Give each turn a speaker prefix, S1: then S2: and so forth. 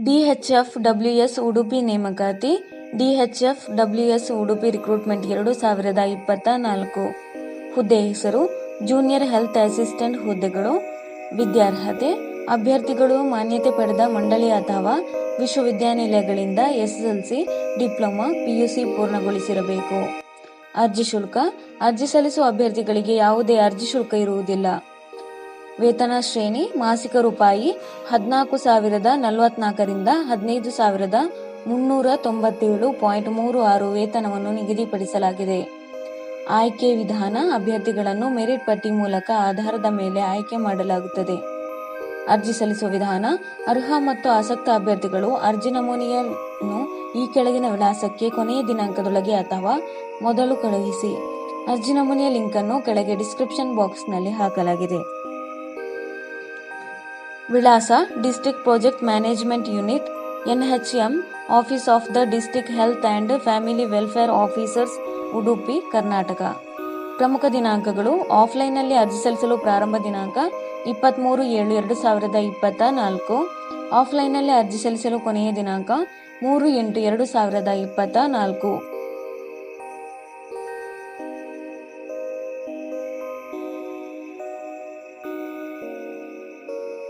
S1: DHFWS Udupi ನೇಮಕಾತಿ. DHFWS Udupi recruitment 2024 ಹುದ್ದೆ ಹೆಸರು ಜೂನಿಯರ್ ಹೆಲ್ತ್ ಅಸಿಸ್ಟೆಂಟ್ ಹುದ್ದೆಗಳು. ವಿದ್ಯಾರ್ಹತೆ ಅಭ್ಯರ್ಥಿಗಳು ಮಾನ್ಯತೆ ಪಡೆದ ಮಂಡಳಿ ಅಥವಾ ವಿಶ್ವವಿದ್ಯಾನಿಲಯಗಳಿಂದ SSLC, ಡಿಪ್ಲೊಮಾ, PUC ಪೂರ್ಣಗೊಳಿಸಿರಬೇಕು. ಅರ್ಜಿ ಶುಲ್ಕ ಅರ್ಜಿ ಸಲ್ಲಿಸುವ ಅಭ್ಯರ್ಥಿಗಳಿಗೆ ಯಾವುದೇ ಅರ್ಜಿ ಶುಲ್ಕ ಇರುವುದಿಲ್ಲ. ವೇತನ ಶ್ರೇಣಿ ಮಾಸಿಕ ರೂಪಾಯಿ 14,044 ರಿಂದ 15,397.36 ವೇತನವನ್ನು ನಿಗದಿಪಡಿಸಲಾಗಿದೆ. ಆಯ್ಕೆ ವಿಧಾನ ಅಭ್ಯರ್ಥಿಗಳನ್ನು ಮೆರಿಟ್ ಪಟ್ಟಿ ಮೂಲಕ ಆಧಾರದ ಮೇಲೆ ಆಯ್ಕೆ ಮಾಡಲಾಗುತ್ತದೆ. ಅರ್ಜಿ ಸಲ್ಲಿಸುವ ವಿಧಾನ ಅರ್ಹ ಮತ್ತು ಆಸಕ್ತ ಅಭ್ಯರ್ಥಿಗಳು ಅರ್ಜಿ ನಮೂನೆಯನ್ನು ಈ ಕೆಳಗಿನ ವಿಳಾಸಕ್ಕೆ ಕೊನೆಯ ದಿನಾಂಕದೊಳಗೆ ಅಥವಾ ಮೊದಲು ಕಳುಹಿಸಿ. ಅರ್ಜಿ ನಮೂನೆಯ ಲಿಂಕ್ ಅನ್ನು ಕೆಳಗೆ ಡಿಸ್ಕ್ರಿಪ್ಷನ್ ಬಾಕ್ಸ್ನಲ್ಲಿ ಹಾಕಲಾಗಿದೆ. ವಿಳಾಸ district project management unit, NHM, office of the district health and family welfare officers, Udupi, Karnataka. ಪ್ರಮುಖ ದಿನಾಂಕಗಳು: ಆಫ್ಲೈನ್ನಲ್ಲಿ ಅರ್ಜಿ ಸಲ್ಲಿಸಲು ಪ್ರಾರಂಭ ದಿನಾಂಕ 23/7/2024. ಆಫ್ಲೈನ್ನಲ್ಲಿ ಅರ್ಜಿ ಸಲ್ಲಿಸಲು ಕೊನೆಯ ದಿನಾಂಕ 3/8/2024.